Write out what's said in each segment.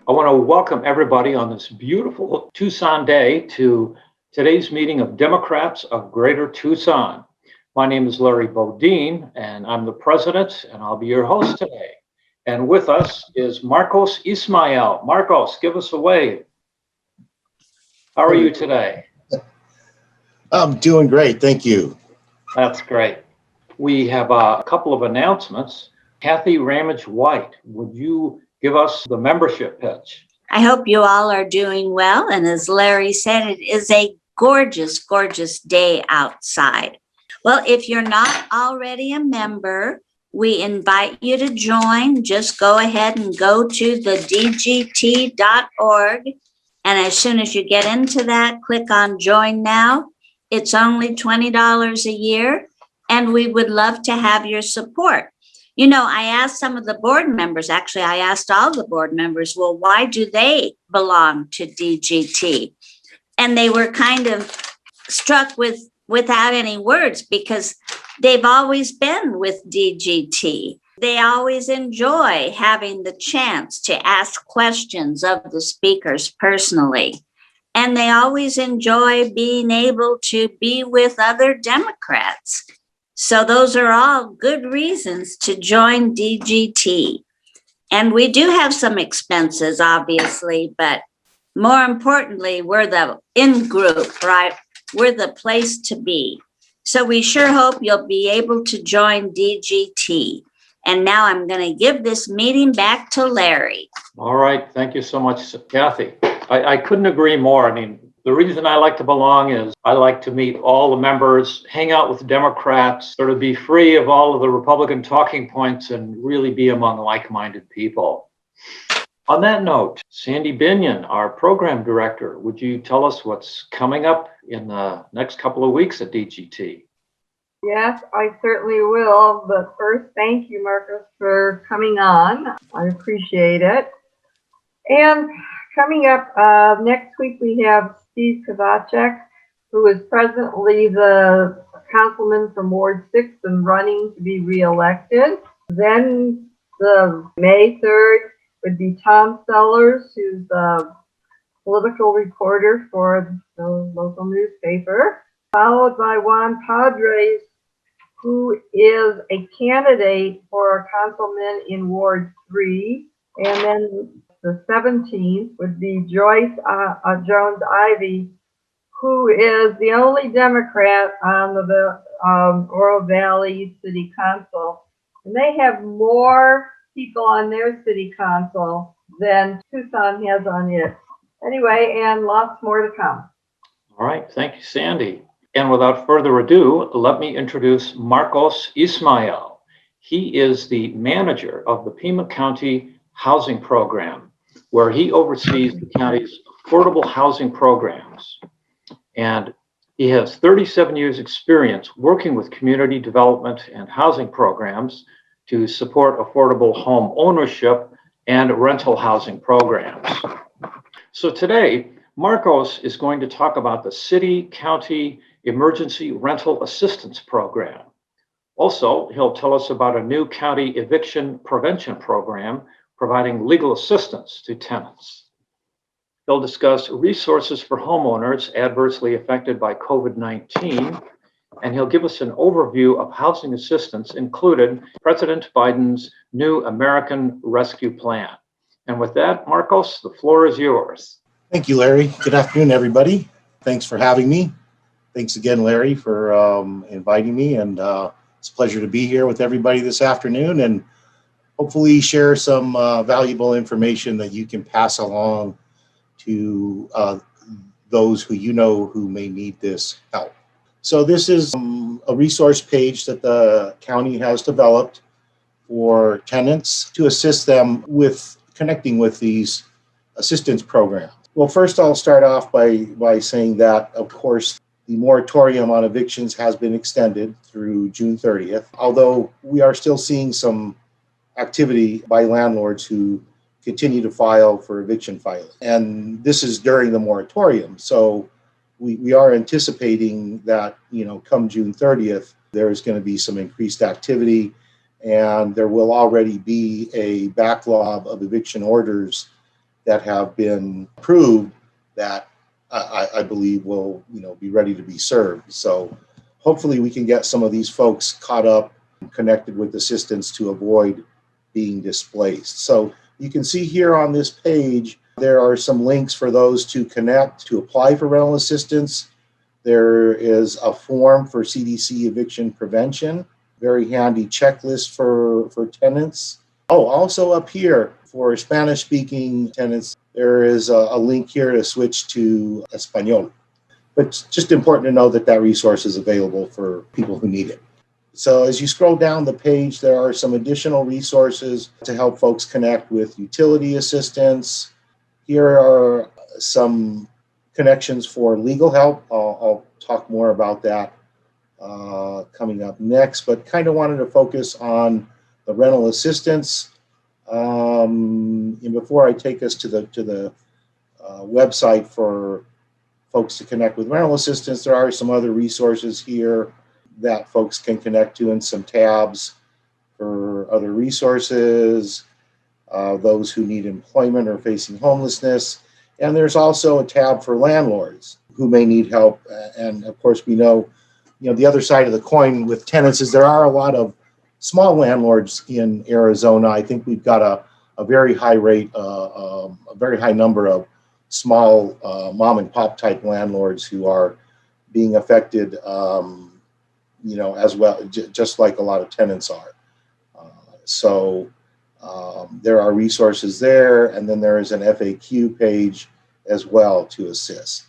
I want to welcome everybody on this beautiful Tucson day to today's meeting of Democrats of Greater Tucson. My name is Larry Bodine, and I'm the president, and I'll be your host today. And with us is Marcos Ysmael. Marcos, give us a wave. How are you today? I'm doing great, thank you. That's great. We have a couple of announcements. Kathy Ramage White, would you give us the membership pitch? I hope you all are doing well. And as Larry said, it is a gorgeous, gorgeous day outside. Well, if you're not already a member, we invite you to join. Just go ahead and go to the DGT.org. And as soon as you get into that, click on Join Now. It's only $20 a year, and we would love to have your support. You know, I asked some of the board members, actually, I asked all the board members, well, why do they belong to DGT? And they were kind of struck without any words because they've always been with DGT. They always enjoy having the chance to ask questions of the speakers personally. And they always enjoy being able to be with other Democrats. So those are all good reasons to join DGT. And we do have some expenses, obviously, but more importantly, we're the in-group, right? We're the place to be. So we sure hope you'll be able to join DGT. And now I'm going to give this meeting back to Larry. All right. Thank you so much, Kathy. I couldn't agree more. I mean, the reason I like to belong is I like to meet all the members, hang out with Democrats, sort of be free of all of the Republican talking points and really be among like-minded people. On that note, Sandy Binion, our program director, would you tell us what's coming up in the next couple of weeks at DGT? Yes, I certainly will. But first, thank you, Marcus, for coming on. I appreciate it. And coming up next week, we have Steve Kovacek, who is presently the councilman from Ward 6 and running to be reelected. Then the May 3rd would be Tom Sellers, who's the political reporter for the local newspaper, followed by Juan Padres, who is a candidate for a councilman in Ward 3. And then the 17th would be Joyce Jones-Ivy, who is the only Democrat on the Oro Valley City Council. And they have more people on their city council than Tucson has on it. Anyway, and lots more to come. All right. Thank you, Sandy. And without further ado, let me introduce Marcos Ysmael. He is the manager of the Pima County Housing Program, where he oversees the county's affordable housing programs. And he has 37 years experience working with community development and housing programs to support affordable home ownership and rental housing programs. So today, Marcos is going to talk about the City County Emergency Rental Assistance Program. Also, he'll tell us about a new county eviction prevention program providing legal assistance to tenants. He'll discuss resources for homeowners adversely affected by COVID-19, and he'll give us an overview of housing assistance included President Biden's new American Rescue Plan. And with that, Marcos, the floor is yours. Thank you, Larry. Good afternoon, everybody. Thanks for having me. Thanks again, Larry, for inviting me, and it's a pleasure to be here with everybody this afternoon and hopefully share some valuable information that you can pass along to those who you know who may need this help. So this is a resource page that the county has developed for tenants to assist them with connecting with these assistance programs. Well, first I'll start off by saying that, of course, the moratorium on evictions has been extended through June 30th, although we are still seeing some activity by landlords who continue to file for eviction filing. And this is during the moratorium. So we are anticipating that, come June 30th, there is going to be some increased activity, and there will already be a backlog of eviction orders that have been approved that I believe will, be ready to be served. So hopefully we can get some of these folks caught up and connected with assistance to avoid being displaced. So you can see here on this page, there are some links for those to connect to apply for rental assistance. There is a form for CDC eviction prevention, very handy checklist for tenants. Oh, also up here for Spanish-speaking tenants, there is a link here to switch to Espanol. But it's just important to know that that resource is available for people who need it. So as you scroll down the page, there are some additional resources to help folks connect with utility assistance. Here are some connections for legal help. I'll talk more about that coming up next, but kind of wanted to focus on the rental assistance. And before I take us to the website for folks to connect with rental assistance, there are some other resources here that folks can connect to, and some tabs for other resources, those who need employment or facing homelessness. And there's also a tab for landlords who may need help. And of course, we know, the other side of the coin with tenants is there are a lot of small landlords in Arizona. I think we've got a very high rate, a very high number of small mom and pop type landlords who are being affected, as well, just like a lot of tenants are. So there are resources there, and then there is an FAQ page as well to assist.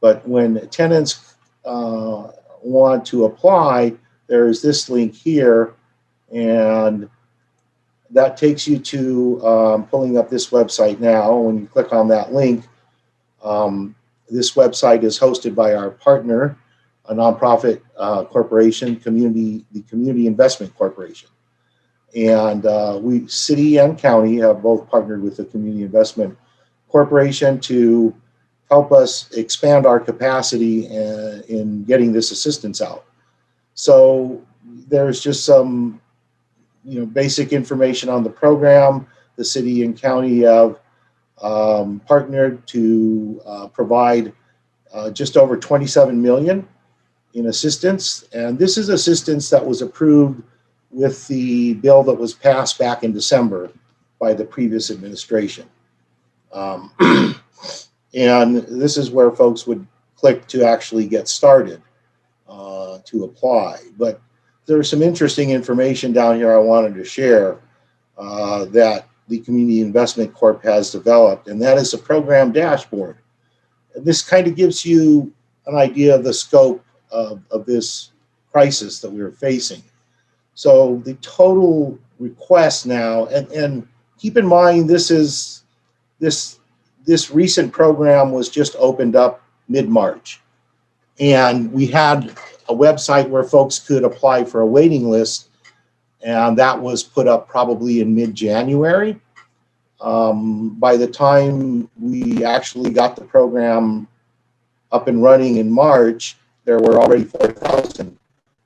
But when tenants want to apply, there is this link here, and that takes you to pulling up this website now. When you click on that link, this website is hosted by our partner, a nonprofit corporation, the Community Investment Corporation. And we, city and county, have both partnered with the Community Investment Corporation to help us expand our capacity in getting this assistance out. So there's just some, basic information on the program. The city and county have partnered to provide just over 27 million in assistance. And this is assistance that was approved with the bill that was passed back in December by the previous administration. And this is where folks would click to actually get started to apply. But there's some interesting information down here I wanted to share that the Community Investment Corp has developed, and that is a program dashboard. And this kind of gives you an idea of the scope of this crisis that we're facing. So the total request now, and keep in mind, this recent program was just opened up mid-March, and we had a website where folks could apply for a waiting list, and that was put up probably in mid-January. By the time we actually got the program up and running in March, there were already 4,000.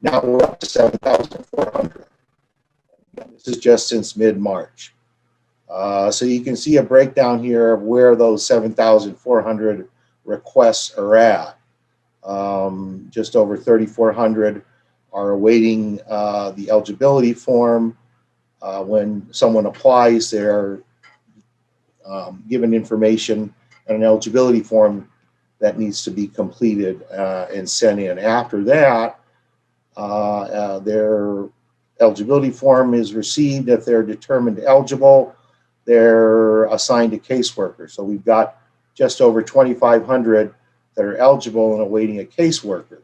Now we're up to 7,400. This is just since mid-March. So you can see a breakdown here of where those 7,400 requests are at. Just over 3,400 are awaiting the eligibility form. When someone applies, they're given information and an eligibility form that needs to be completed and sent in. After that, their eligibility form is received. If they're determined eligible, they're assigned a caseworker. So we've got just over 2,500 that are eligible and awaiting a caseworker.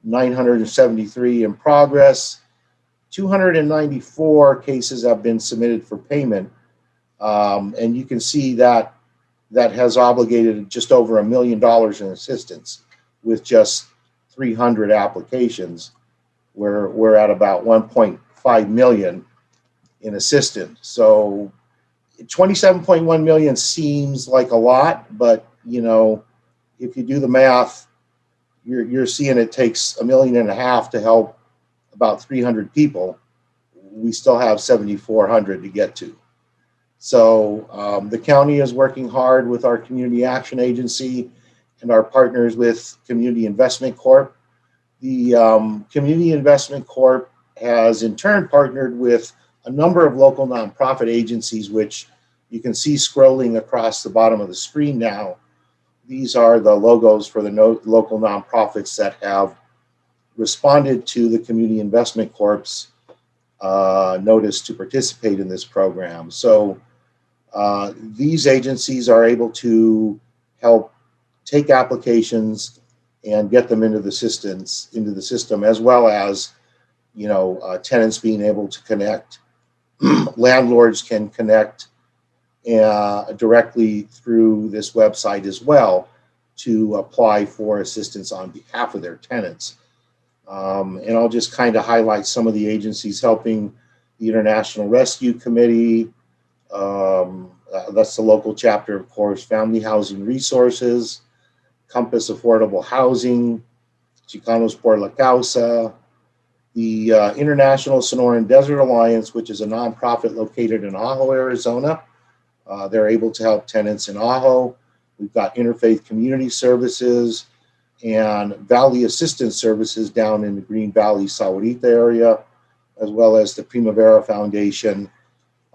973 in progress. 294 cases have been submitted for payment. And you can see that has obligated just over $1 million in assistance with just 300 applications. We're at about 1.5 million in assistance. So 27.1 million seems like a lot, but if you do the math, you're seeing it takes $1.5 million to help about 300 people. We still have 7,400 to get to. So the county is working hard with our Community Action Agency and our partners with Community Investment Corp. The Community Investment Corp has in turn partnered with a number of local nonprofit agencies, which you can see scrolling across the bottom of the screen now. These are the logos for the local nonprofits that have responded to the Community Investment Corp's notice to participate in this program. So these agencies are able to help take applications and get them into the system, as well as, you know, tenants being able to connect. Landlords can connect directly through this website as well to apply for assistance on behalf of their tenants. And I'll just kind of highlight some of the agencies helping: the International Rescue Committee, that's the local chapter, of course, Family Housing Resources, Compass Affordable Housing, Chicanos por la Causa, the International Sonoran Desert Alliance, which is a nonprofit located in Ajo, Arizona. They're able to help tenants in Ajo. We've got Interfaith Community Services and Valley Assistance Services down in the Green Valley, Sahuarita area, as well as the Primavera Foundation.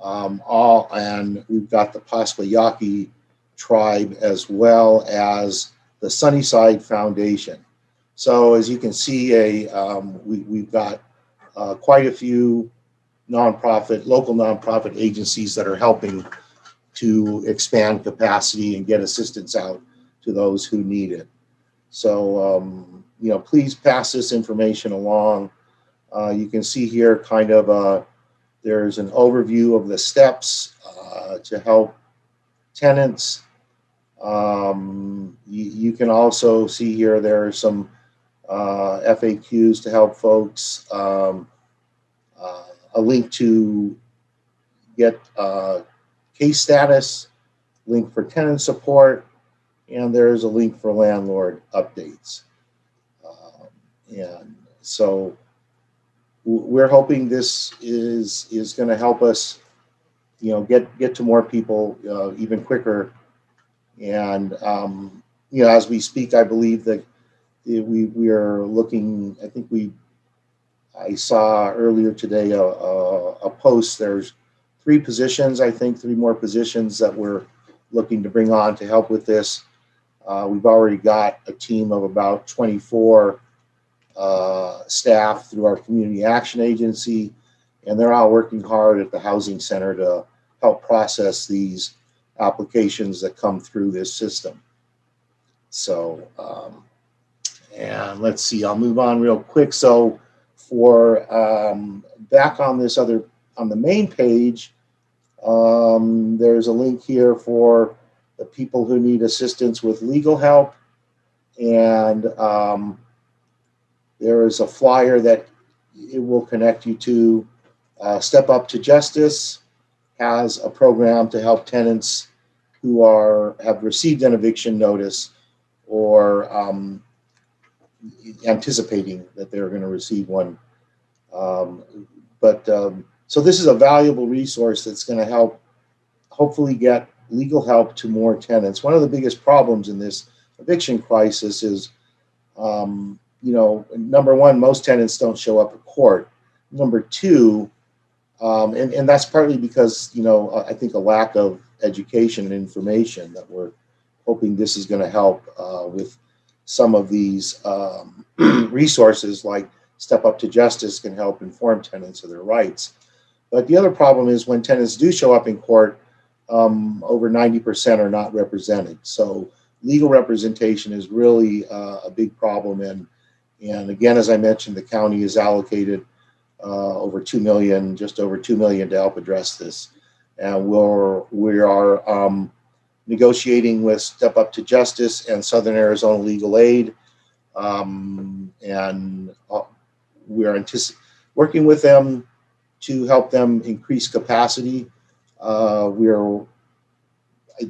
And we've got the Paspayaki tribe, as well as the Sunnyside Foundation. So as you can see, we've got quite a few local nonprofit agencies that are helping to expand capacity and get assistance out to those who need it. So, you know, please pass this information along. You can see here kind of there's an overview of the steps to help tenants. You can also see here there are some FAQs to help folks, a link to get case status, link for tenant support, and there's a link for landlord updates. And so we're hoping this is going to help us, you know, get to more people even quicker. And you know, as we speak, I believe that we are looking. I think I saw earlier today a post. There's 3 positions. I think 3 more positions that we're looking to bring on to help with this. We've already got a team of about 24 staff through our Community Action Agency, and they're all working hard at the Housing Center to help process these applications that come through this system. So, and let's see, I'll move on real quick. So for back on this on the main page, there's a link here for the people who need assistance with legal help. And there is a flyer that it will connect you to. Step Up to Justice has a program to help tenants who have received an eviction notice or anticipating that they're going to receive one. So this is a valuable resource that's going to help hopefully get legal help to more tenants. One of the biggest problems in this eviction crisis is, you know, number one, most tenants don't show up at court. Number two, and that's partly because, you know, I think a lack of education and information, that we're hoping this is going to help with some of these resources, like Step Up to Justice can help inform tenants of their rights. But the other problem is when tenants do show up in court, over 90% are not represented. So legal representation is really a big problem. And again, as I mentioned, the county has allocated over $2 million, just over $2 million to help address this. And we are negotiating with Step Up to Justice and Southern Arizona Legal Aid. And we are working with them to help them increase capacity. I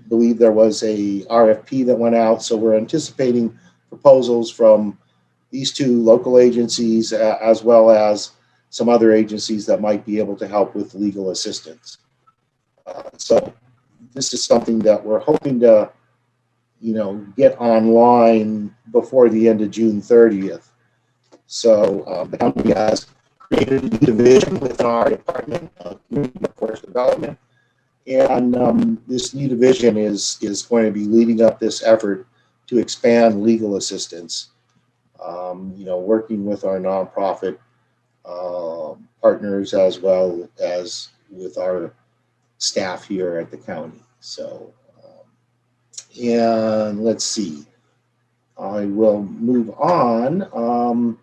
believe there was a RFP that went out, so we're anticipating proposals from these 2 local agencies as well as some other agencies that might be able to help with legal assistance. So this is something that we're hoping to, get online before the end of June 30th. So the company has created a new division within our Department of Community Workforce Development. And this new division is going to be leading up this effort to expand legal assistance, working with our nonprofit partners as well as with our staff here at the county. So, and let's see, I will move on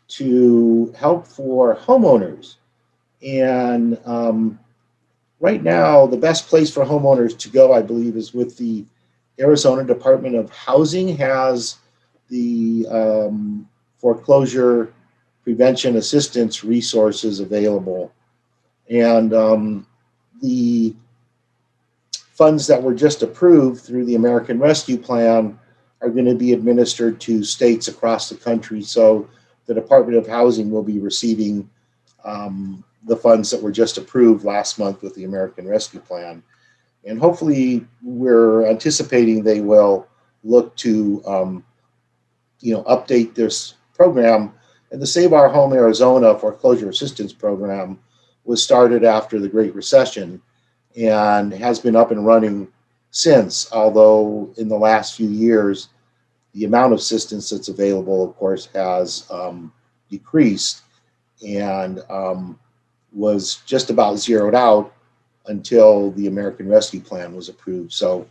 to help for homeowners. And right now, the best place for homeowners to go, I believe, is with the Arizona Department of Housing has the foreclosure prevention assistance resources available. And the funds that were just approved through the American Rescue Plan are going to be administered to states across the country. So the Department of Housing will be receiving the funds that were just approved last month with the American Rescue Plan. And hopefully we're anticipating they will look to, update this program. And the Save Our Home Arizona Foreclosure Assistance Program was started after the Great Recession and has been up and running since, although in the last few years, the amount of assistance that's available, of course, has decreased and was just about zeroed out until the American Rescue Plan was approved. So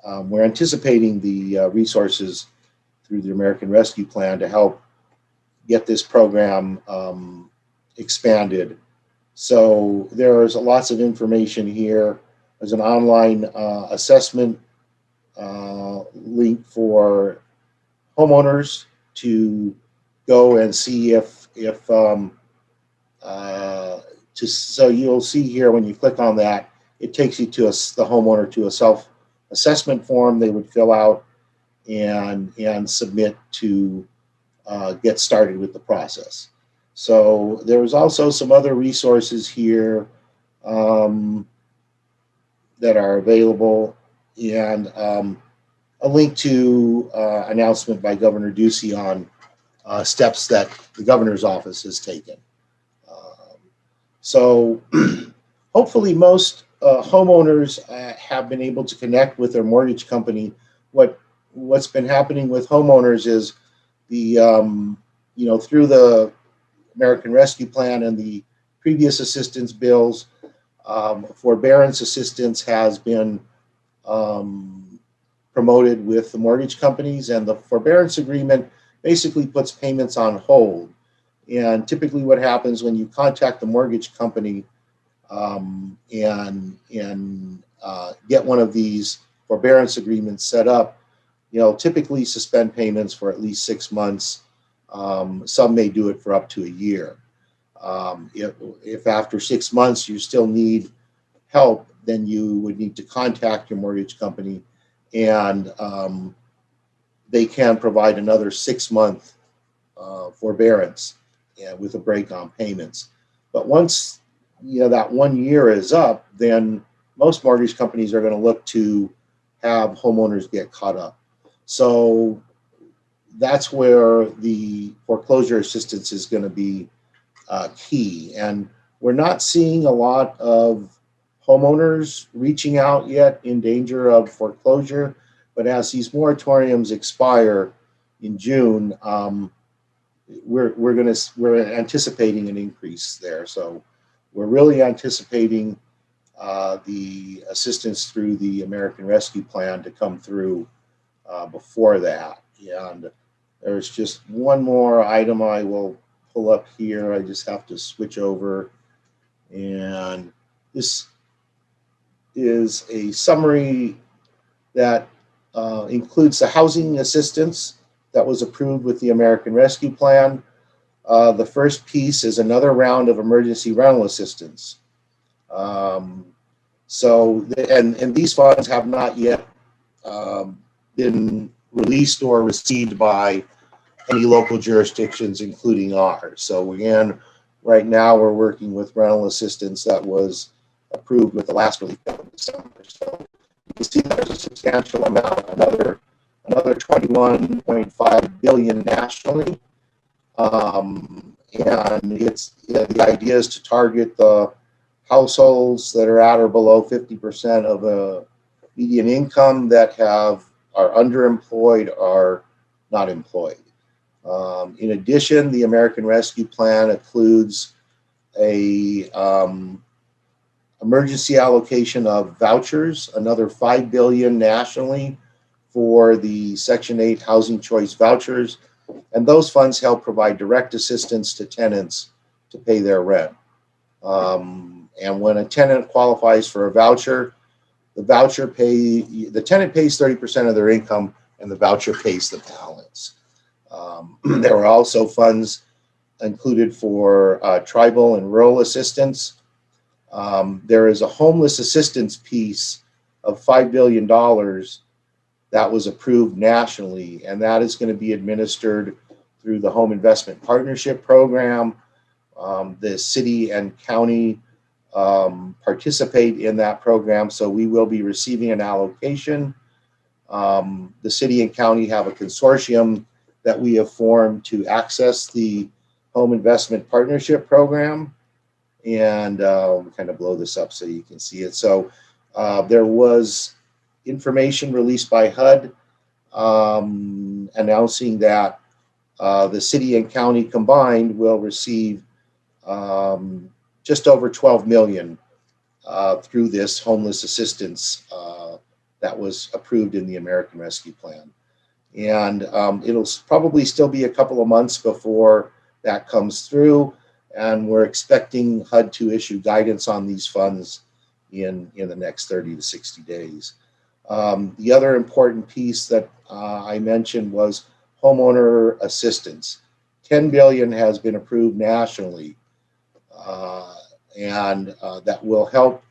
we're anticipating the resources through the American Rescue Plan to help get this program expanded. So there's lots of information here. There's an online assessment link for homeowners to go and see so you'll see here when you click on that, it takes you to the homeowner to a self-assessment form they would fill out and submit to get started with the process. So there's also some other resources here that are available, and a link to announcement by Governor Ducey on steps that the governor's office has taken. So hopefully most homeowners have been able to connect with their mortgage company. What's been happening with homeowners is the through the American Rescue Plan and the previous assistance bills, forbearance assistance has been promoted with the mortgage companies, and the forbearance agreement basically puts payments on hold. And typically what happens when you contact the mortgage company and get one of these forbearance agreements set up, typically suspend payments for at least 6 months. Some may do it for up to a year. If after 6 months you still need help, then you would need to contact your mortgage company, and they can provide another 6-month forbearance with a break on payments. But once that 1 year is up, then most mortgage companies are going to look to have homeowners get caught up. So that's where the foreclosure assistance is going to be key. And we're not seeing a lot of homeowners reaching out yet in danger of foreclosure, but as these moratoriums expire in June, we're anticipating an increase there. So we're really anticipating the assistance through the American Rescue Plan to come through before that. And there's just one more item I will pull up here. I just have to switch over, and this is a summary that includes the housing assistance that was approved with the American Rescue Plan. The first piece is another round of emergency rental assistance. And these funds have not yet been released or received by any local jurisdictions, including ours. So again, right now we're working with rental assistance that was approved with the last relief bill in December. So you can see there's a substantial amount, another 21.5 billion nationally. And it's the idea is to target the households that are at or below 50% of a median income that are underemployed or not employed. In addition, the American Rescue Plan includes a emergency allocation of vouchers, another $5 billion nationally for the Section 8 Housing Choice vouchers, and those funds help provide direct assistance to tenants to pay their rent. And when a tenant qualifies for a voucher, the tenant pays 30% of their income, and the voucher pays the balance. There are also funds included for tribal and rural assistance. There is a homeless assistance piece of $5 billion that was approved nationally, and that is going to be administered through the Home Investment Partnership Program. The city and county participate in that program, so we will be receiving an allocation. The city and county have a consortium that we have formed to access the Home Investment Partnership Program, and we'll kind of blow this up so you can see it. So there was information released by HUD announcing that the city and county combined will receive just over 12 million through this homeless assistance that was approved in the American Rescue Plan. And it'll probably still be a couple of months before that comes through, and we're expecting HUD to issue guidance on these funds in the next 30 to 60 days. The other important piece that I mentioned was homeowner assistance. 10 billion has been approved nationally, and that will help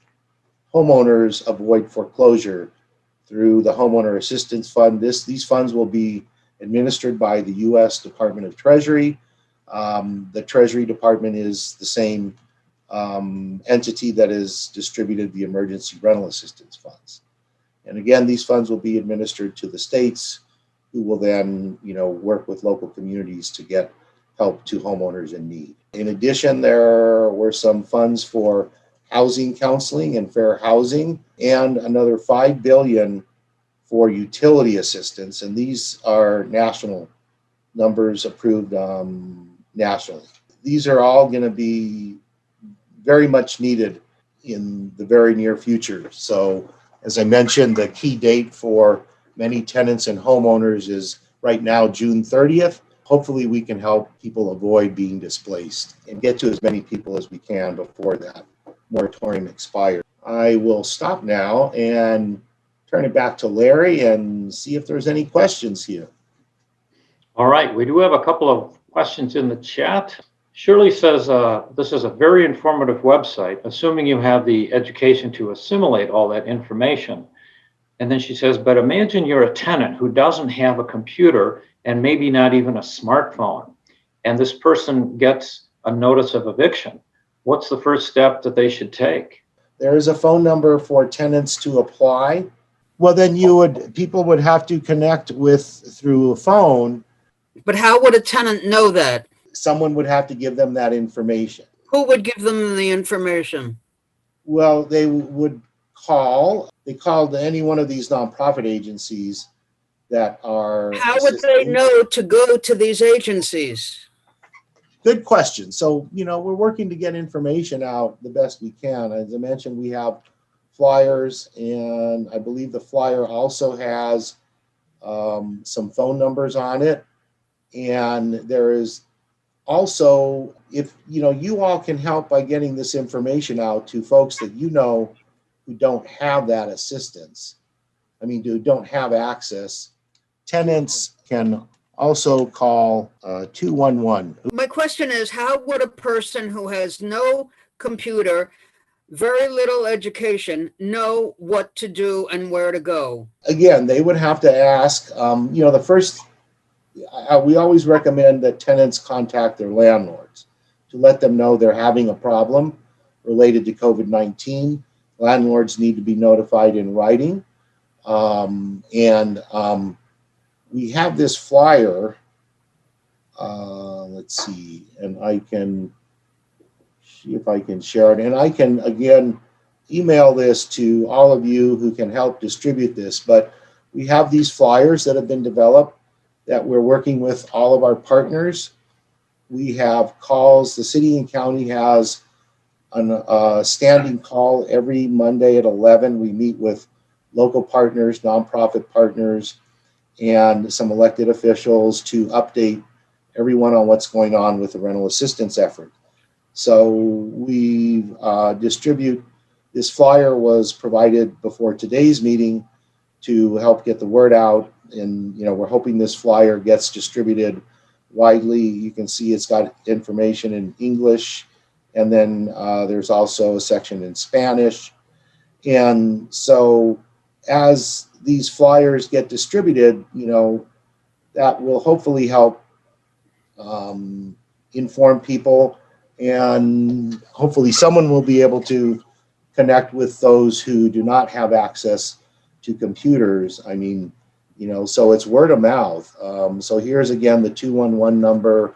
homeowners avoid foreclosure through the Homeowner Assistance Fund. These funds will be administered by the U.S. Department of Treasury. The Treasury Department is the same entity that has distributed the emergency rental assistance funds. And again, these funds will be administered to the states, who will then, work with local communities to get help to homeowners in need. In addition, there were some funds for housing counseling and fair housing, and another $5 billion for utility assistance. And these are national numbers approved nationally. These are all going to be very much needed in the very near future. So as I mentioned, the key date for many tenants and homeowners is right now, June 30th. Hopefully we can help people avoid being displaced and get to as many people as we can before that moratorium expires. I will stop now and turn it back to Larry and see if there's any questions here. All right, we do have a couple of questions in the chat. Shirley says, this is a very informative website, assuming you have the education to assimilate all that information. And then she says, but imagine you're a tenant who doesn't have a computer and maybe not even a smartphone, and this person gets a notice of eviction. What's the first step that they should take? There is a phone number for tenants to apply. Well, then people would have to connect through a phone. But how would a tenant know that? Someone would have to give them that information. Who would give them the information? Well, they would call. They called any one of these nonprofit agencies that are. How would they know to go to these agencies? Good question. So, we're working to get information out the best we can. As I mentioned, we have flyers, and I believe the flyer also has some phone numbers on it. And there is also, if you all can help by getting this information out to folks that who don't have that assistance, who don't have access, tenants can also call 211. My question is, how would a person who has no computer, very little education, know what to do and where to go? Again, they would have to ask, the first, we always recommend that tenants contact their landlords to let them know they're having a problem related to COVID-19. landlords need to be notified in writing. We have this flyer. Let's see, and I can see if I can share it. And I can, again, email this to all of you who can help distribute this. But we have these flyers that have been developed that we're working with all of our partners. We have calls. The city and county has a standing call every Monday at 11. We meet with local partners, nonprofit partners, and some elected officials to update everyone on what's going on with the rental assistance effort. So we distribute, this flyer was provided before today's meeting to help get the word out. And, we're hoping this flyer gets distributed widely. You can see it's got information in English, and then there's also a section in Spanish. And so as these flyers get distributed, that will hopefully help inform people, and hopefully someone will be able to connect with those who do not have access to computers. I mean, so it's word of mouth. So here's again the 211 number.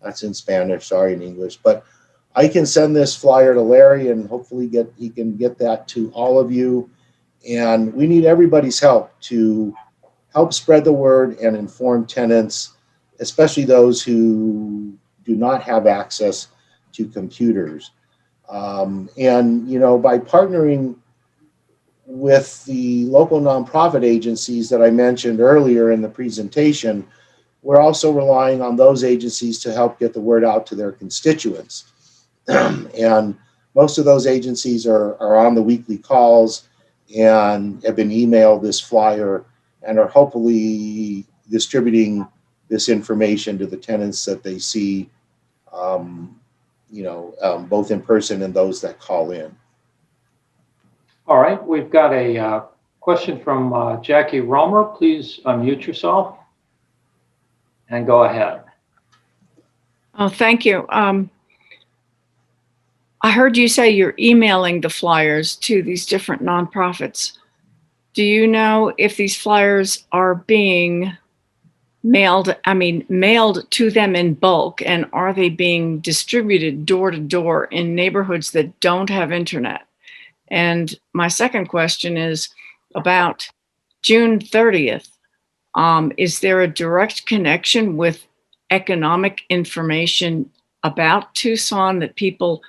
That's in Spanish, sorry, in English. But I can send this flyer to Larry, and hopefully he can get that to all of you. And we need everybody's help to help spread the word and inform tenants, especially those who do not have access to computers. By partnering with the local nonprofit agencies that I mentioned earlier in the presentation, we're also relying on those agencies to help get the word out to their constituents. And most of those agencies are on the weekly calls and have been emailed this flyer and are hopefully distributing this information to the tenants that they see, both in person and those that call in. All right, we've got a question from Jackie Romer. Please unmute yourself and go ahead. Oh, thank you. I heard you say you're emailing the flyers to these different nonprofits. Do you know if these flyers are being mailed to them in bulk, and are they being distributed door to door in neighborhoods that don't have internet? And my second question is about June 30th. Is there a direct connection with economic information about Tucson that people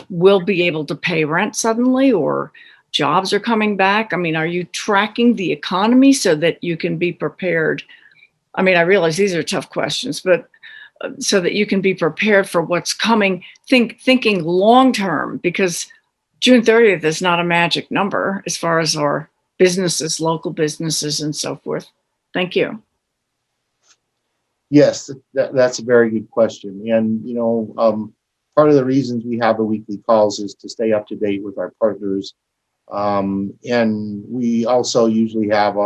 will be able to pay rent suddenly, or jobs are coming back? I mean, are you tracking the economy so that you can be prepared? I mean, I realize these are tough questions, but so that you can be prepared for what's coming, thinking long-term, because June 30th is not a magic number as far as our businesses, local businesses, and so forth. Thank you. Yes, that's a very good question. And, part of the reasons we have the weekly calls is to stay up to date with our partners. And we also usually have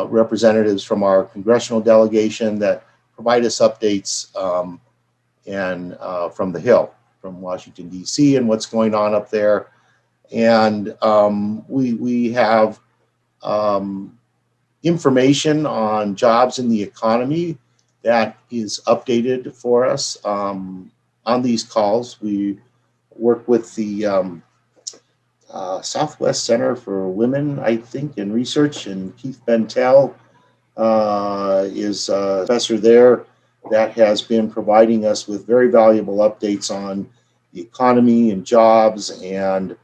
representatives from our congressional delegation that provide us updates and from the Hill, from Washington, D.C., and what's going on up there. And we have information on jobs in the economy that is updated for us on these calls. We work with the Southwest Center for Women, I think, in research, and Keith Bentel is a professor there that has been providing us with very valuable updates on the economy and jobs, and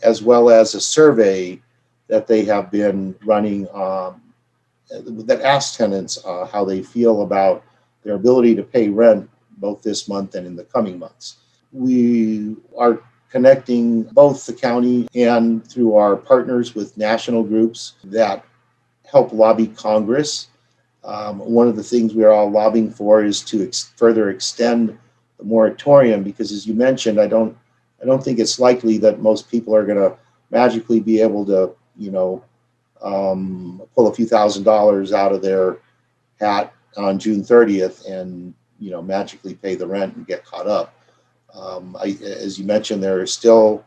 as well as a survey that they have been running that asks tenants how they feel about their ability to pay rent both this month and in the coming months. We are connecting both the county and through our partners with national groups that help lobby Congress. One of the things we are all lobbying for is to further extend the moratorium, because, as you mentioned, I don't think it's likely that most people are going to magically be able to, pull a few $1,000s out of their hat on June 30th and, magically pay the rent and get caught up. As you mentioned, there are still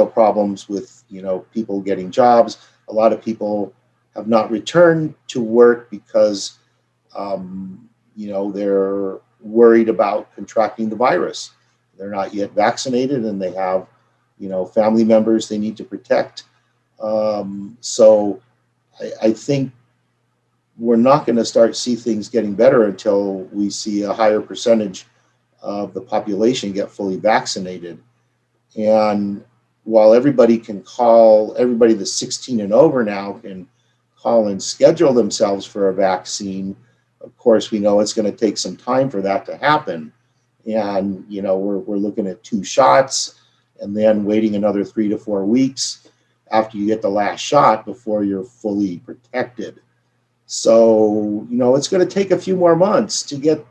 problems with, people getting jobs. A lot of people have not returned to work because, they're worried about contracting the virus. They're not yet vaccinated and they have, family members they need to protect. So I think we're not going to start see things getting better until we see a higher percentage of the population get fully vaccinated. And while everybody that's 16 and over now can call and schedule themselves for a vaccine, of course, we know it's going to take some time for that to happen. And, we're looking at 2 shots and then waiting another 3 to 4 weeks after you get the last shot before you're fully protected. So, it's going to take a few more months to get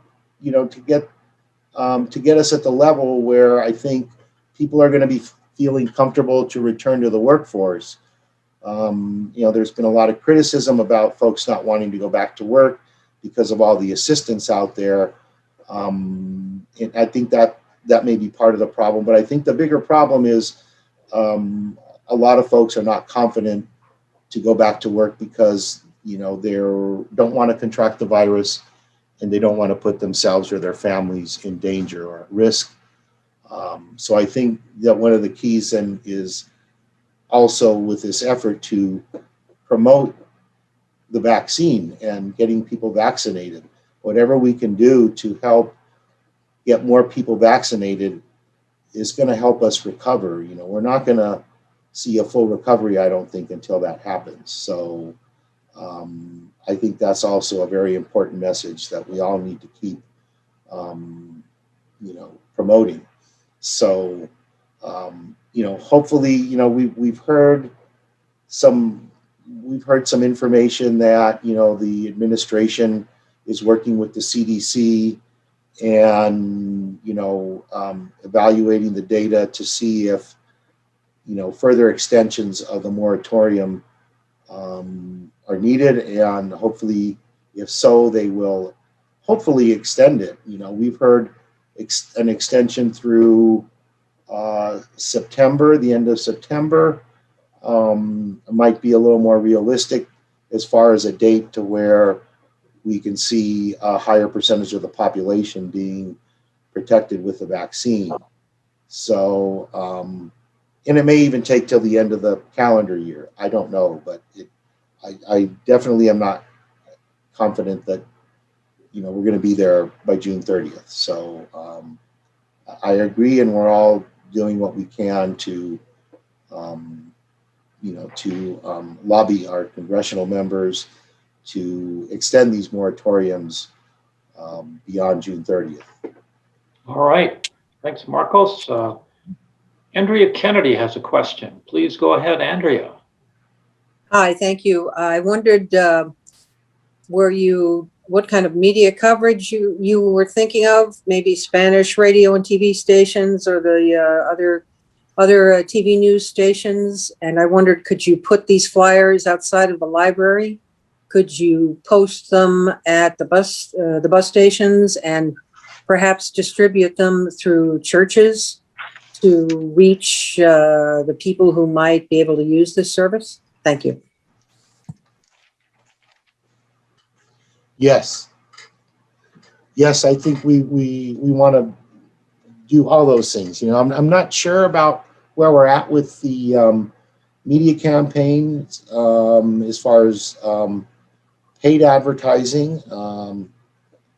us at the level where I think people are going to be feeling comfortable to return to the workforce. There's been a lot of criticism about folks not wanting to go back to work because of all the assistance out there. And I think that may be part of the problem. But I think the bigger problem is a lot of folks are not confident to go back to work because, they don't want to contract the virus and they don't want to put themselves or their families in danger or at risk. So I think that one of the keys then is also with this effort to promote the vaccine and getting people vaccinated. Whatever we can do to help get more people vaccinated is going to help us recover. We're not going to see a full recovery, I don't think, until that happens. So I think that's also a very important message that we all need to keep, promoting. So, hopefully, we've heard some information that, the administration is working with the CDC and, evaluating the data to see if, further extensions of the moratorium are needed. And hopefully, if so, they will hopefully extend it. We've heard an extension through September, the end of September. Might be a little more realistic as far as a date to where we can see a higher percentage of the population being protected with the vaccine. So, and it may even take till the end of the calendar year. I don't know, but I definitely am not confident that, we're going to be there by June 30th. So I agree, and we're all doing what we can to, lobby our congressional members to extend these moratoriums beyond June 30th. All right. Thanks, Marcos. Andrea Kennedy has a question. Please go ahead, Andrea. Hi, thank you. I wondered what kind of media coverage you were thinking of, maybe Spanish radio and TV stations or the other TV news stations. And I wondered, could you put these flyers outside of the library? Could you post them at the bus stations and perhaps distribute them through churches to reach the people who might be able to use this service? Thank you. Yes, I think we want to do all those things. I'm not sure about where we're at with the media campaign as far as paid advertising.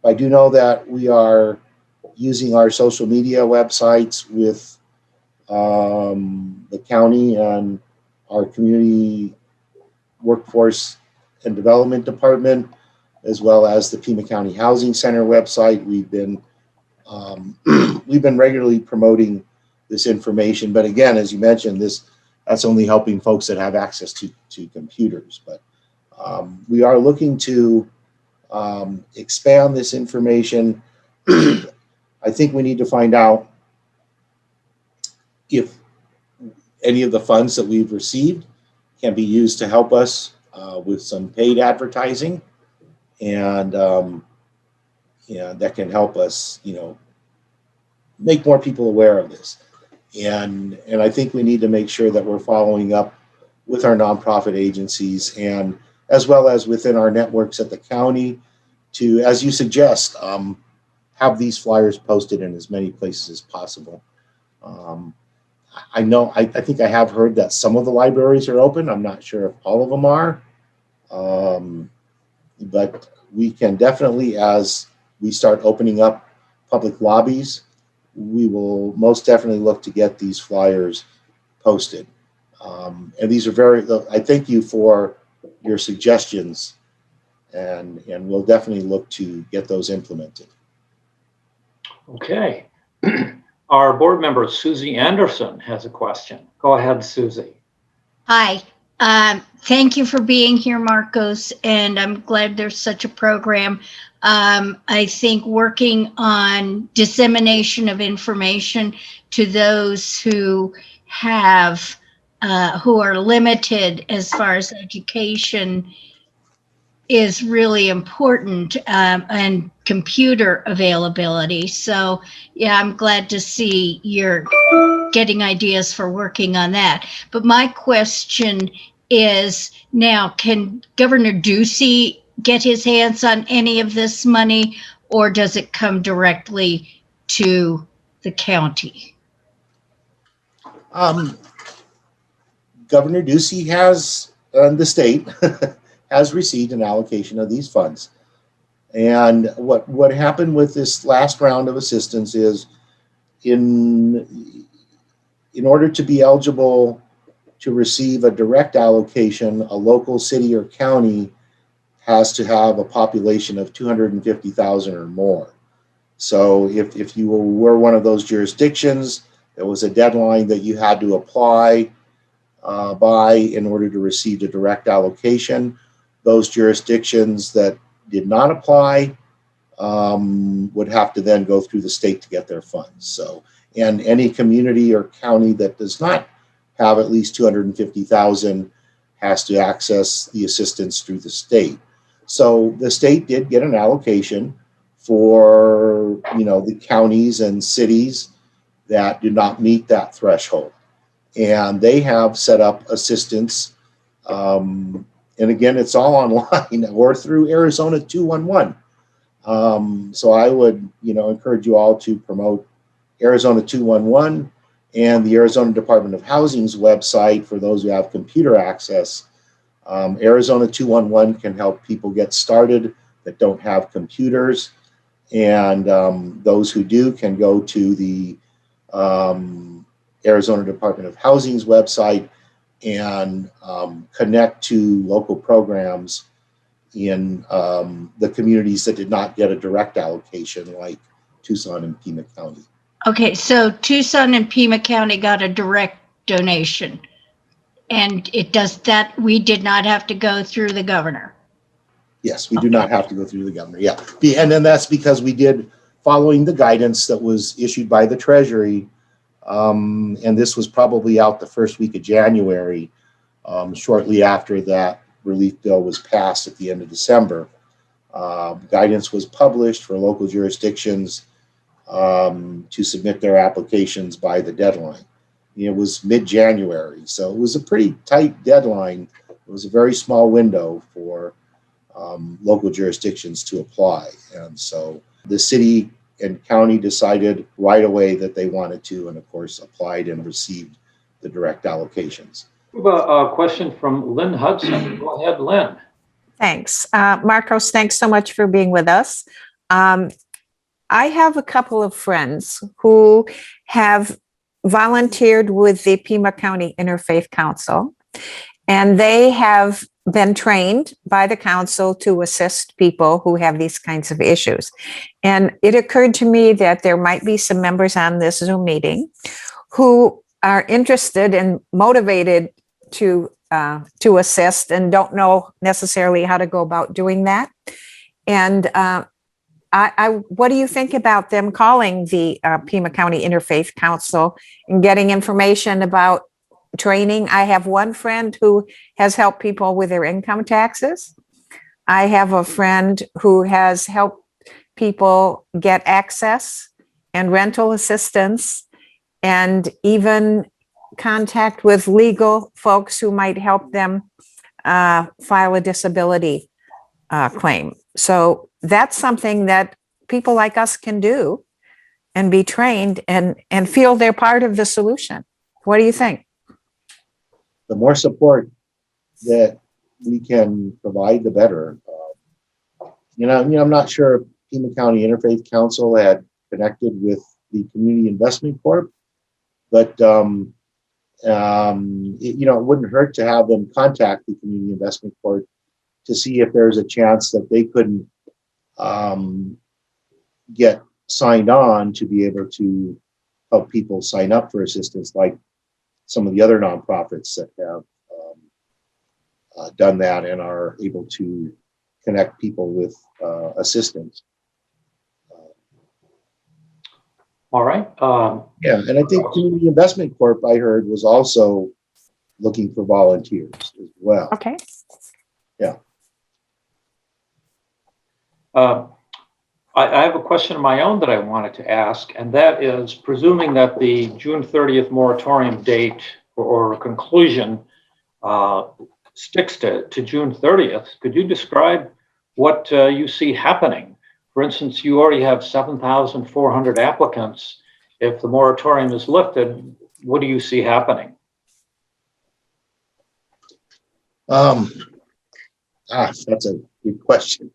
I do know that we are using our social media websites with the county and our community workforce and development department, as well as the Pima County Housing Center website. We've been regularly promoting this information, but again, as you mentioned, that's only helping folks that have access to computers. But we are looking to expand this information. I think we need to find out if any of the funds that we've received can be used to help us with some paid advertising. And that can help us, make more people aware of this. And I think we need to make sure that we're following up with our nonprofit agencies and as well as within our networks at the county to, as you suggest, have these flyers posted in as many places as possible. I think I have heard that some of the libraries are open. I'm not sure if all of them are. But we can definitely, as we start opening up public lobbies, we will most definitely look to get these flyers posted. And these are I thank you for your suggestions, and we'll definitely look to get those implemented. Okay. Our board member, Susie Anderson, has a question. Go ahead, Susie. Hi, thank you for being here, Marcos, and I'm glad there's such a program. I think working on dissemination of information to those who have, who are limited as far as education is really important, and computer availability. So yeah, I'm glad to see you're getting ideas for working on that. But my question is now, can Governor Ducey get his hands on any of this money, or does it come directly to the county? Governor Ducey has, the state has received an allocation of these funds. And what happened with this last round of assistance is in order to be eligible to receive a direct allocation, a local city or county has to have a population of 250,000 or more. So if you were one of those jurisdictions, there was a deadline that you had to apply by in order to receive a direct allocation. Those jurisdictions that did not apply would have to then go through the state to get their funds. So, and any community or county that does not have at least 250,000 has to access the assistance through the state. So the state did get an allocation for, the counties and cities that do not meet that threshold. And they have set up assistance. And again, it's all online or through Arizona 211. So I would, encourage you all to promote Arizona 211 and the Arizona Department of Housing's website for those who have computer access. Arizona 211 can help people get started that don't have computers. And those who do can go to the Arizona Department of Housing's website and connect to local programs in the communities that did not get a direct allocation, like Tucson and Pima County. Okay, so Tucson and Pima County got a direct donation, and it does that, we did not have to go through the governor. Yes, we do not have to go through the governor. Yeah, and then that's because we did, following the guidance that was issued by the Treasury, and this was probably out the first week of January, shortly after that relief bill was passed at the end of December. Guidance was published for local jurisdictions to submit their applications by the deadline. It was mid-January, so it was a pretty tight deadline. It was a very small window for local jurisdictions to apply. And so the city and county decided right away that they wanted to, and of course applied and received the direct allocations. We have a question from Lynn Hudson. Go ahead, Lynn. Thanks. Marcos, thanks so much for being with us. I have a couple of friends who have volunteered with the Pima County Interfaith Council, and they have been trained by the council to assist people who have these kinds of issues. And it occurred to me that there might be some members on this Zoom meeting who are interested and motivated to assist and don't know necessarily how to go about doing that. And what do you think about them calling the Pima County Interfaith Council and getting information about training? I have one friend who has helped people with their income taxes. I have a friend who has helped people get access and rental assistance, and even contact with legal folks who might help them file a disability claim. So that's something that people like us can do and be trained and feel they're part of the solution. What do you think? The more support that we can provide, the better. I'm not sure if Pima County Interfaith Council had connected with the Community Investment Corp, but it wouldn't hurt to have them contact the Community Investment Corp to see if there's a chance that they couldn't get signed on to be able to help people sign up for assistance, like some of the other nonprofits that have done that and are able to connect people with assistance. All right. Yeah, and I think Community Investment Corp, I heard, was also looking for volunteers as well. Okay. Yeah. I have a question of my own that I wanted to ask, and that is, presuming that the June 30th moratorium date or conclusion sticks to June 30th, could you describe what you see happening? For instance, you already have 7,400 applicants. If the moratorium is lifted, what do you see happening? That's a good question.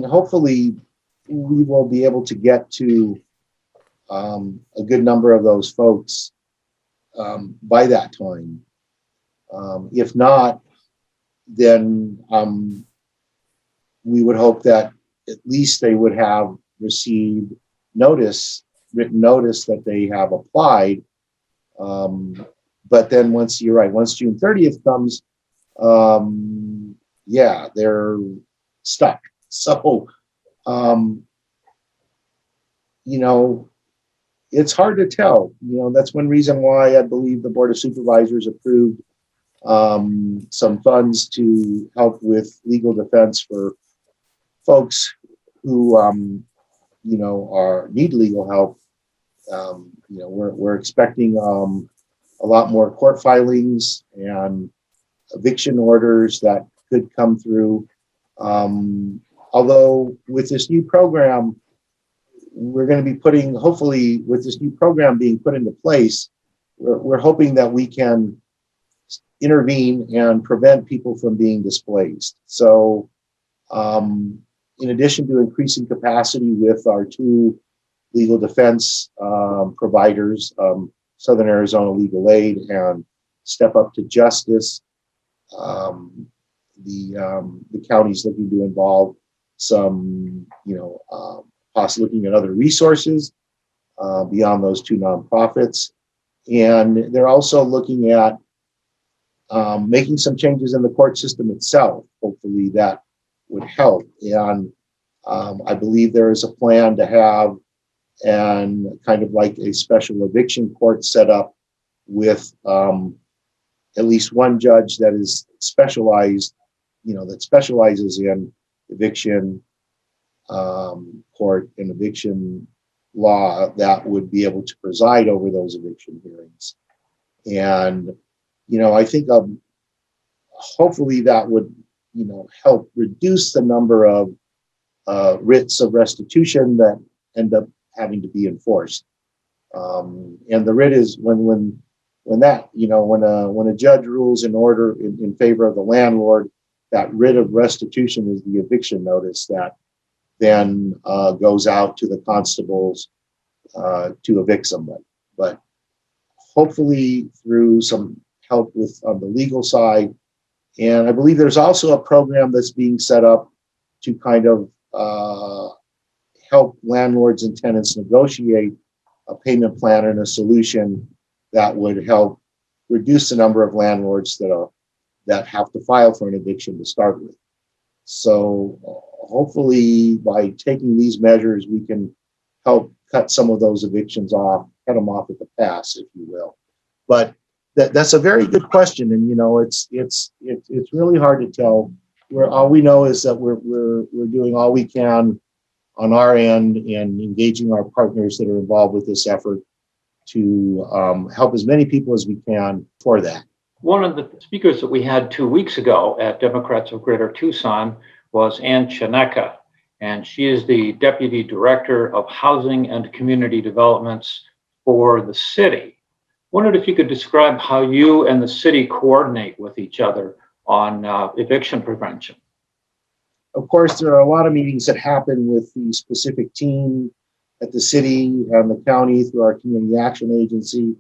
Hopefully we will be able to get to a good number of those folks by that time. If not, then we would hope that at least they would have received written notice that they have applied. But then once June 30th comes, they're stuck. So, it's hard to tell. That's one reason why I believe the Board of Supervisors approved some funds to help with legal defense for folks who, need legal help. We're expecting a lot more court filings and eviction orders that could come through. Although with this new program, we're going to be hopefully with this new program being put into place, we're hoping that we can intervene and prevent people from being displaced. So in addition to increasing capacity with our two legal defense providers, Southern Arizona Legal Aid and Step Up to Justice, the county's looking to involve some, possibly looking at other resources beyond those two nonprofits. And they're also looking at making some changes in the court system itself. Hopefully that would help. And I believe there is a plan to have kind of like a special eviction court set up with at least one judge that is specialized, that specializes in eviction court and eviction law, that would be able to preside over those eviction hearings. And, I think hopefully that would, help reduce the number of writs of restitution that end up having to be enforced. And the writ is when a judge rules in order in favor of the landlord, that writ of restitution is the eviction notice that then goes out to the constables to evict somebody. But hopefully through some help on the legal side, and I believe there's also a program that's being set up to kind of help landlords and tenants negotiate a payment plan and a solution that would help reduce the number of landlords that have to file for an eviction to start with. So hopefully by taking these measures, we can help cut some of those evictions off, cut them off at the pass, if you will. But that's a very good question, and it's really hard to tell. All we know is that we're doing all we can on our end and engaging our partners that are involved with this effort to help as many people as we can for that. One of the speakers that we had 2 weeks ago at Democrats of Greater Tucson was Ann Chineka, and she is the Deputy Director of Housing and Community Developments for the city. Wondered if you could describe how you and the city coordinate with each other on eviction prevention. Of course, there are a lot of meetings that happen with the specific team at the city and the county through our community action agency.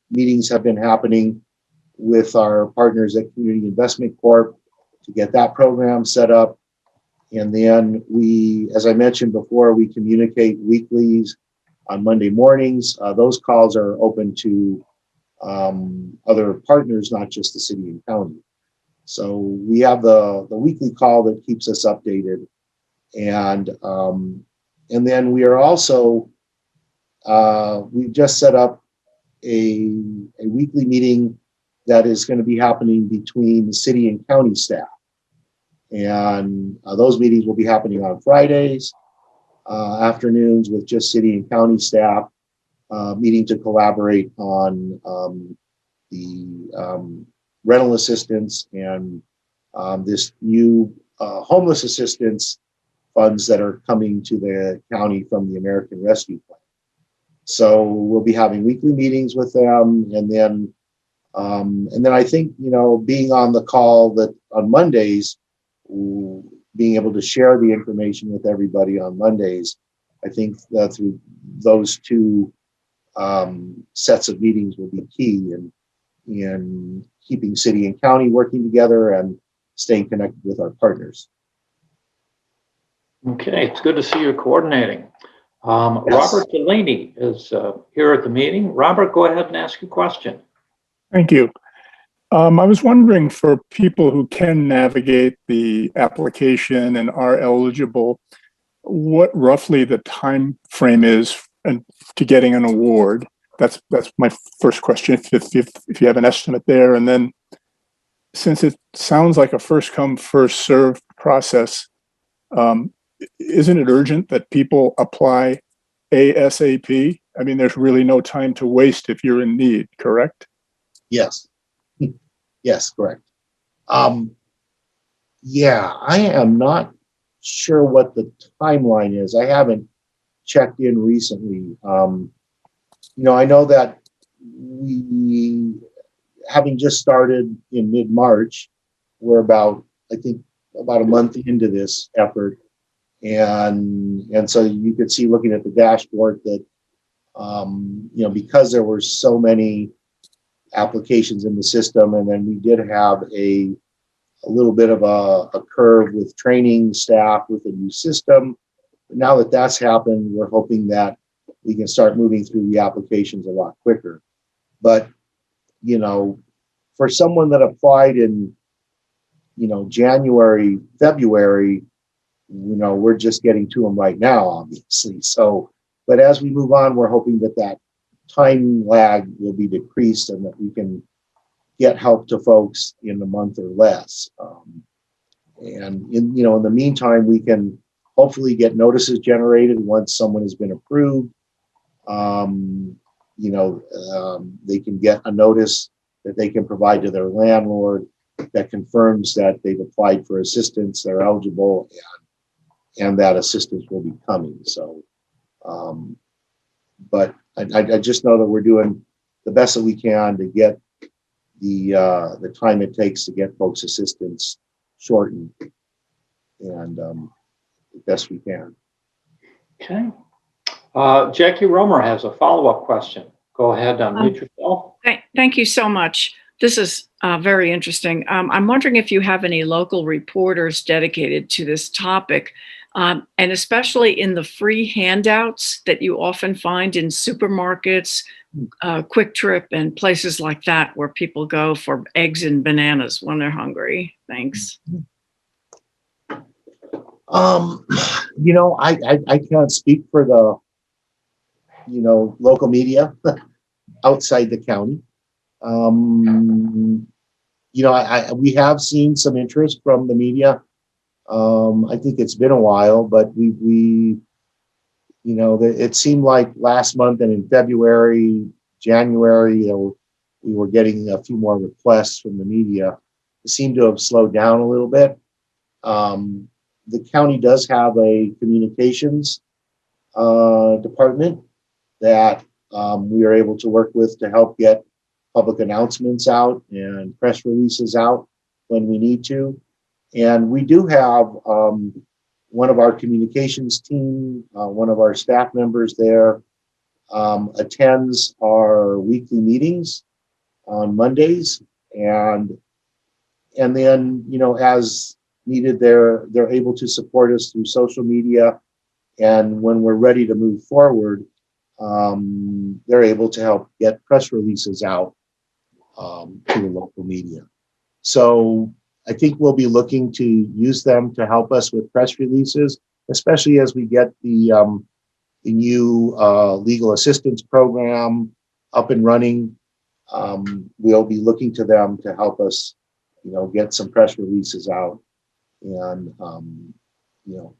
Meetings have been happening with our partners at Community Investment Corp to get that program set up. And then we, as I mentioned before, we communicate weeklies on Monday mornings. Those calls are open to other partners, not just the city and county. So we have the weekly call that keeps us updated. And then we are also, we've just set up a weekly meeting that is going to be happening between the city and county staff. And those meetings will be happening on Fridays afternoons with just city and county staff meeting to collaborate on the rental assistance and this new homeless assistance funds that are coming to the county from the American Rescue Plan. So we'll be having weekly meetings with them, and then I think, you know, being on the call that on Mondays, being able to share the information with everybody on Mondays, I think that through those two sets of meetings will be key in keeping city and county working together and staying connected with our partners. Okay, it's good to see you coordinating. Yes. Robert Delaney is here at the meeting. Robert, go ahead and ask your question. Thank you. I was wondering, for people who can navigate the application and are eligible, what roughly the time frame is to getting an award? That's my first question, if you have an estimate there. And then, since it sounds like a first come, first served process, isn't it urgent that people apply ASAP? I mean, there's really no time to waste if you're in need, correct? Yes. Yes, correct. Yeah, I am not sure what the timeline is. I haven't checked in recently. You know, I know that we, having just started in mid-March, we're about a month into this effort. And so you could see, looking at the dashboard, that, you know, because there were so many applications in the system, and then we did have a little bit of a curve with training staff with a new system. But now that that's happened, we're hoping that we can start moving through the applications a lot quicker. But, you know, for someone that applied in, you know, January, February, you know, we're just getting to them right now, obviously. So, but as we move on, we're hoping that that time lag will be decreased and that we can get help to folks in a month or less. And in, you know, in the meantime, we can hopefully get notices generated once someone has been approved. You know, they can get a notice that they can provide to their landlord that confirms that they've applied for assistance, they're eligible, and that assistance will be coming. So, but I just know that we're doing the best that we can to get the time it takes to get folks assistance shortened, and the best we can. Okay. Jackie Romer has a follow-up question. Go ahead, unmute yourself. Thank you so much. This is very interesting. I'm wondering if you have any local reporters dedicated to this topic, and especially in the free handouts that you often find in supermarkets, Quick Trip, and places like that where people go for eggs and bananas when they're hungry. Thanks. You know, I can't speak for the, you know, local media outside the county. You know, we have seen some interest from the media I think it's been a while, but it seemed like last month and in February, January, we were getting a few more requests from the media. It seemed to have slowed down a little bit. The county does have a communications department that we are able to work with to help get public announcements out and press releases out when we need to. And we do have one of our communications team, one of our staff members there attends our weekly meetings on Mondays, and then as needed, they're able to support us through social media, and when we're ready to move forward, they're able to help get press releases out to the local media. So I think we'll be looking to use them to help us with press releases, especially as we get the new legal assistance program up and running. We'll be looking to them to help us, get some press releases out, and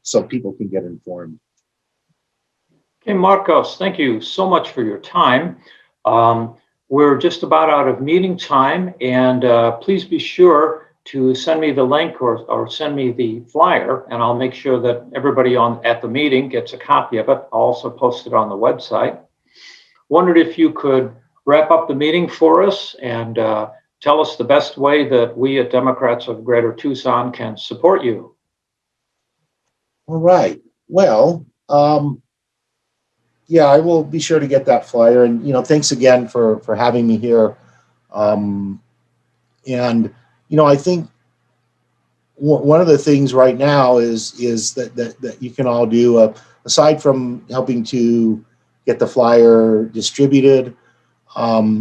so people can get informed. Okay, Marcos, thank you so much for your time. We're just about out of meeting time, and please be sure to send me the link or send me the flyer, and I'll make sure that everybody at the meeting gets a copy of it. I'll also post it on the website. Wondered if you could wrap up the meeting for us and tell us the best way that we at Democrats of Greater Tucson can support you. All right. Well, yeah, I will be sure to get that flyer, and thanks again for having me here. I think one of the things right now is that you can all do, aside from helping to get the flyer distributed,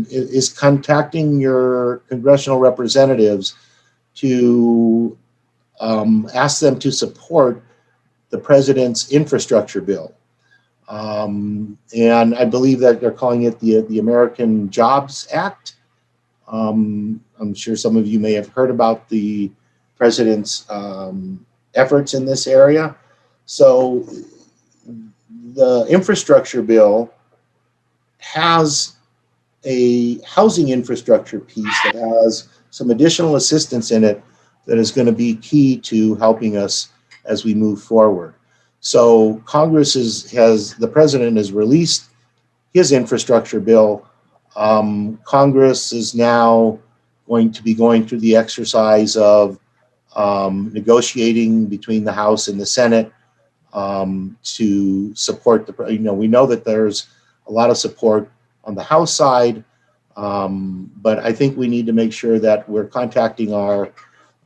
is contacting your congressional representatives to ask them to support the president's infrastructure bill. And I believe that they're calling it the American Jobs Act. I'm sure some of you may have heard about the president's efforts in this area. So the infrastructure bill has a housing infrastructure piece that has some additional assistance in it that is going to be key to helping us as we move forward. So Congress the president has released his infrastructure bill. Congress is now going to be going through the exercise of negotiating between the House and the Senate to support we know that there's a lot of support on the House side, but I think we need to make sure that we're contacting our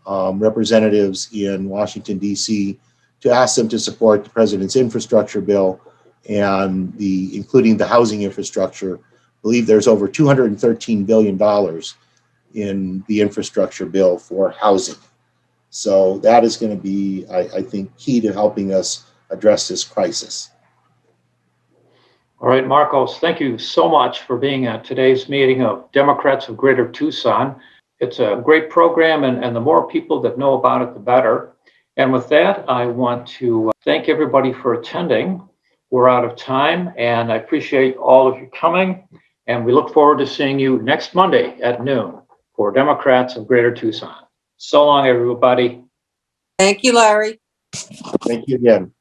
representatives in Washington, D.C. to ask them to support the president's infrastructure bill and including the housing infrastructure. I believe there's over $213 billion in the infrastructure bill for housing. So that is going to be, I think, key to helping us address this crisis. All right, Marcos, thank you so much for being at today's meeting of Democrats of Greater Tucson. It's a great program, and the more people that know about it, the better. And with that, I want to thank everybody for attending. We're out of time, and I appreciate all of you coming. And we look forward to seeing you next Monday at noon for Democrats of Greater Tucson. So long, everybody. Thank you, Larry. Thank you again.